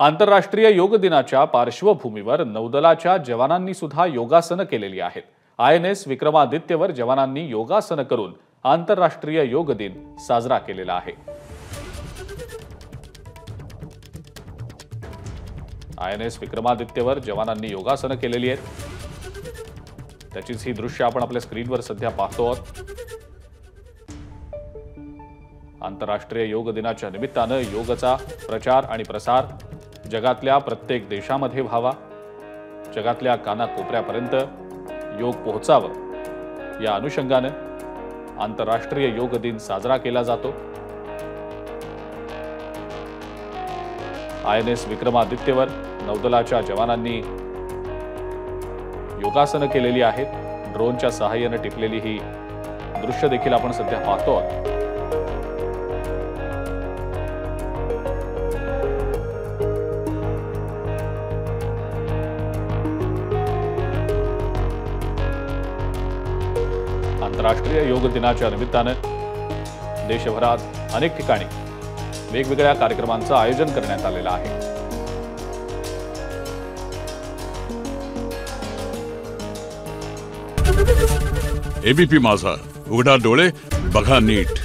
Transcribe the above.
आंतरराष्ट्रीय योग दिनाच्या पार्श्वभूमीवर नौदलाच्या जवानांनी सुद्धा योगासनं केलेली आहेत। INS विक्रमादित्यवर जवानांनी योगासनं करून आंतरराष्ट्रीय योग दिन साजरा केलेला आहे। INS विक्रमादित्यवर जवानांनी योगासनं केलेली आहेत। त्याचीच ही दृश्य आपण आपल्या स्क्रीनवर सध्या पाहतो आहोत। आंतरराष्ट्रीय योग दिनाच्या निमित्तानं योगाचा प्रचार आणि प्रसार जगातल्या प्रत्येक देशामध्ये व्हावा, जगातल्या कानाकोपऱ्यापर्यंत योग पोहोचावं, या अनुषंगानं आंतरराष्ट्रीय योग दिन साजरा केला जातो। INS विक्रमादित्यवर नौदलाच्या जवानांनी योगासनं केलेली आहेत। ड्रोनच्या सहाय्याने टिपलेली ही दृश्य देखील आपण सध्या पाहतो आहोत। आंतरराष्ट्रीय योग दिनाच्या निमित्तानं देशभरात अनेक ठिकाणी वेगवेगळ्या कार्यक्रमांचं आयोजन करण्यात आलेलं आहे। ABP माझा, उघडा डोळे बघा नीट।